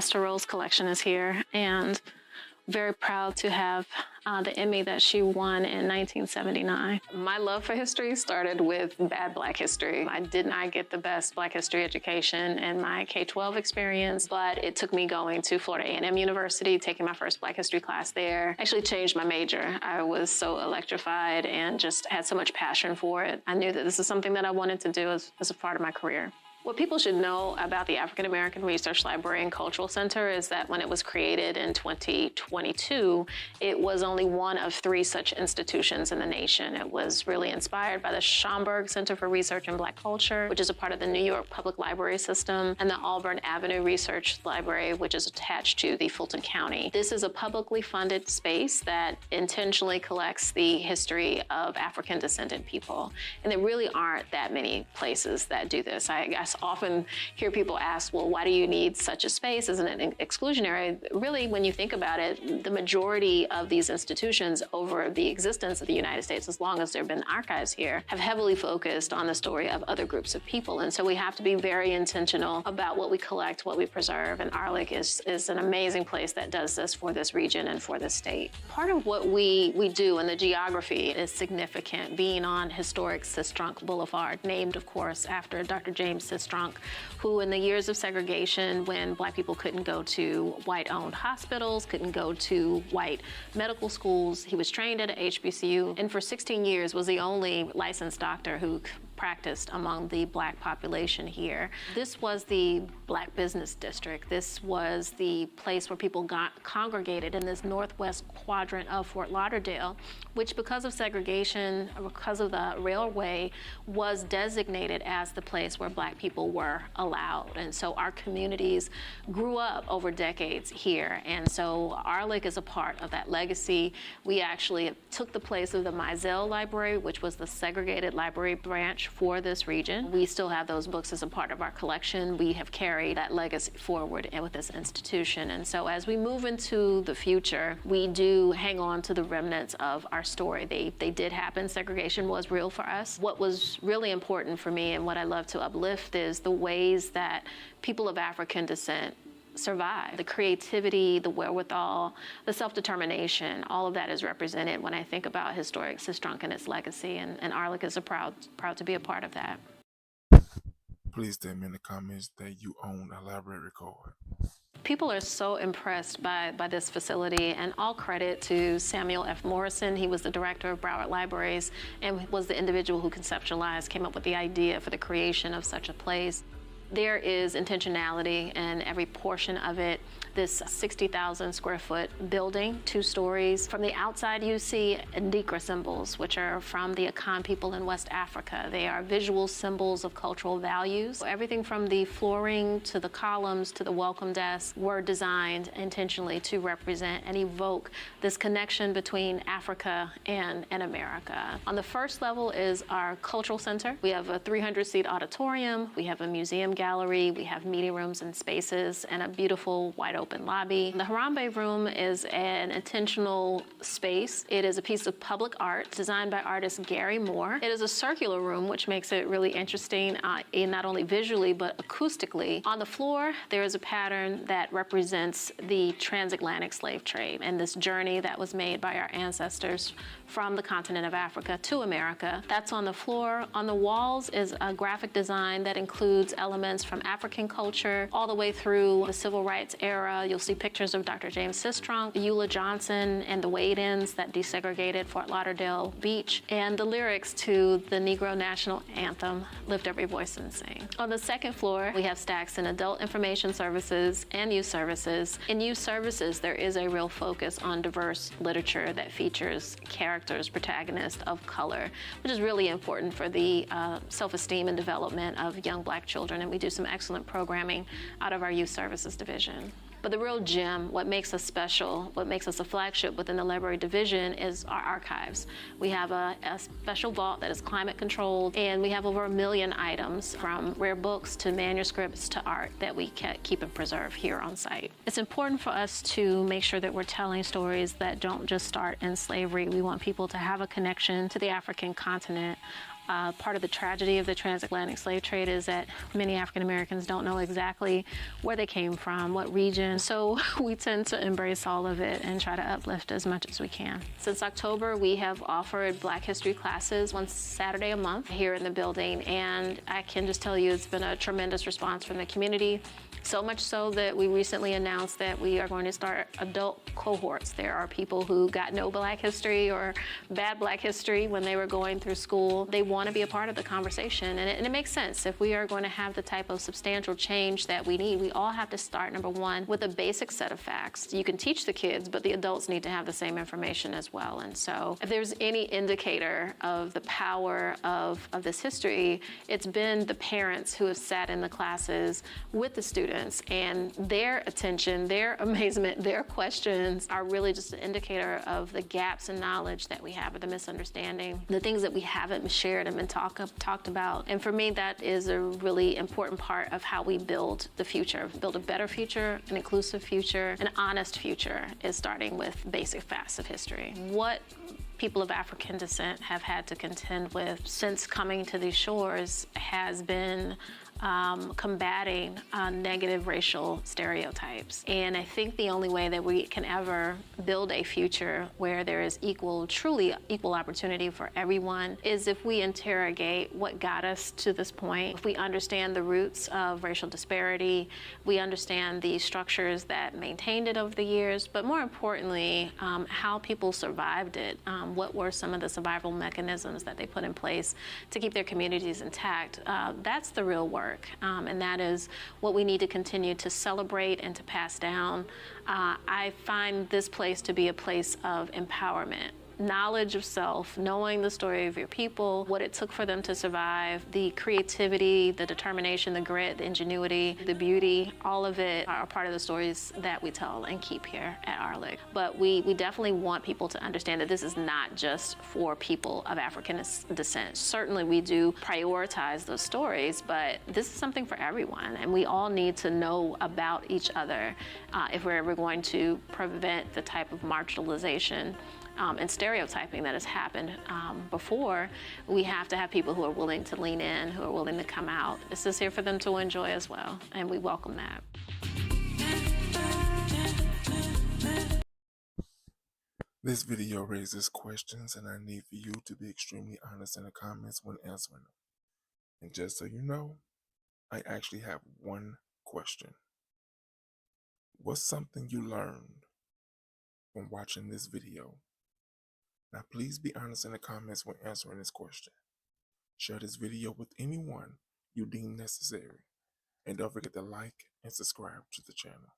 Esther Rose collection is here, and very proud to have the Emmy that she won in 1979. My love for history started with bad Black history. I did not get the best Black history education in my K-12 experience, but it took me going to Florida A&M University, taking my first Black history class there. Actually changed my major. I was so electrified and just had so much passion for it. I knew that this is something that I wanted to do as a part of my career. What people should know about the African American Research Library and Cultural Center is that when it was created in 2022, it was only one of 3 such institutions in the nation. It was really inspired by the Schomburg Center for Research in Black Culture, which is a part of the New York Public Library System, and the Auburn Avenue Research Library, which is attached to the Fulton County. This is a publicly funded space that intentionally collects the history of African descendant people. And there really aren't that many places that do this. I often hear people ask, well, why do you need such a space? Isn't it exclusionary? Really, when you think about it, the majority of these institutions over the existence of the United States, as long as there have been archives here, have heavily focused on the story of other groups of people. And so we have to be very intentional about what we collect, what we preserve. And Arlick is an amazing place that does this for this region and for this state. Part of what we do, and the geography is significant, being on historic Sistrunk Boulevard, named, of course, after Dr. James Sistrunk, who in the years of segregation, when Black people couldn't go to white-owned hospitals, couldn't go to white medical schools, he was trained at a HBCU, and for 16 years was the only licensed doctor who practiced among the Black population here. This was the Black business district. This was the place where people congregated in this northwest quadrant of Fort Lauderdale, which because of segregation, because of the railway, was designated as the place where Black people were allowed. And so our communities grew up over decades here. And so Arlick is a part of that legacy. We actually took the place of the Mizell Library, which was the segregated library branch for this region. We still have those books as a part of our collection. We have carried that legacy forward with this institution. And so as we move into the future, we do hang on to the remnants of our story. They did happen. Segregation was real for us. What was really important for me and what I love to uplift is the ways that people of African descent survive. The creativity, the wherewithal, the self-determination, all of that is represented when I think about historic Sistrunk and its legacy, and Arlick is proud to be a part of that. Please tell me in the comments that you own a library card. People are so impressed by this facility, and all credit to Samuel F. Morrison. He was the director of Broward Libraries and was the individual who conceptualized, came up with the idea for the creation of such a place. There is intentionality in every portion of it. This 60,000 square foot building, 2 stories. From the outside, you see Ndikra symbols, which are from the Akan people in West Africa. They are visual symbols of cultural values. Everything from the flooring to the columns to the welcome desk were designed intentionally to represent and evoke this connection between Africa and America. On the first level is our cultural center. We have a 300-seat auditorium. We have a museum gallery. We have meeting rooms and spaces and a beautiful wide open lobby. The Harambe room is an intentional space. It is a piece of public art designed by artist Gary Moore. It is a circular room, which makes it really interesting, not only visually, but acoustically. On the floor, there is a pattern that represents the transatlantic slave trade and this journey that was made by our ancestors from the continent of Africa to America. That's on the floor. On the walls is a graphic design that includes elements from African culture all the way through the civil rights era. You'll see pictures of Dr. James Sistrunk, Eula Johnson, and the wade-ins that desegregated Fort Lauderdale Beach, and the lyrics to the Negro National Anthem, Lift Every Voice and Sing. On the second floor, we have stacks in adult information services and youth services. In youth services, there is a real focus on diverse literature that features characters, protagonists of color, which is really important for the self-esteem and development of young Black children, and we do some excellent programming out of our youth services division. But the real gem, what makes us special, what makes us a flagship within the library division is our archives. We have a special vault that is climate controlled, and we have over 1 million items from rare books to manuscripts to art that we keep and preserve here on site. It's important for us to make sure that we're telling stories that don't just start in slavery. We want people to have a connection to the African continent. Part of the tragedy of the transatlantic slave trade is that many African Americans don't know exactly where they came from, what region. So we tend to embrace all of it and try to uplift as much as we can. Since October, we have offered Black History classes one Saturday a month here in the building, and I can just tell you it's been a tremendous response from the community. So much so that we recently announced that we are going to start adult cohorts. There are people who got no Black history or bad Black history when they were going through school. They want to be a part of the conversation, and it makes sense. If we are going to have the type of substantial change that we need, we all have to start, number one, with a basic set of facts. You can teach the kids, but the adults need to have the same information as well. And so if there's any indicator of the power of this history, it's been the parents who have sat in the classes with the students, and their attention, their amazement, their questions are really just an indicator of the gaps in knowledge that we have, or the misunderstanding, the things that we haven't shared and been talked about. And for me, that is a really important part of how we build the future, build a better future, an inclusive future, an honest future, is starting with basic facts of history. What people of African descent have had to contend with since coming to these shores has been combating negative racial stereotypes. And I think the only way that we can ever build a future where there is truly equal opportunity for everyone is if we interrogate what got us to this point. If we understand the roots of racial disparity, we understand the structures that maintained it over the years, but more importantly, how people survived it. What were some of the survival mechanisms that they put in place to keep their communities intact? That's the real work. And that is what we need to continue to celebrate and to pass down. I find this place to be a place of empowerment. Knowledge of self, knowing the story of your people, what it took for them to survive, the creativity, the determination, the grit, the ingenuity, the beauty, all of it are part of the stories that we tell and keep here at ARLIC. But we definitely want people to understand that this is not just for people of African descent. Certainly we do prioritize those stories, but this is something for everyone, and we all need to know about each other if we're ever going to prevent the type of marginalization and stereotyping that has happened before. We have to have people who are willing to lean in, who are willing to come out. This is here for them to enjoy as well, and we welcome that. This video raises questions, and I need for you to be extremely honest in the comments when answering them. And just so you know, I actually have one question. What's something you learned from watching this video? Now, please be honest in the comments when answering this question. Share this video with anyone you deem necessary. And don't forget to like and subscribe to the channel.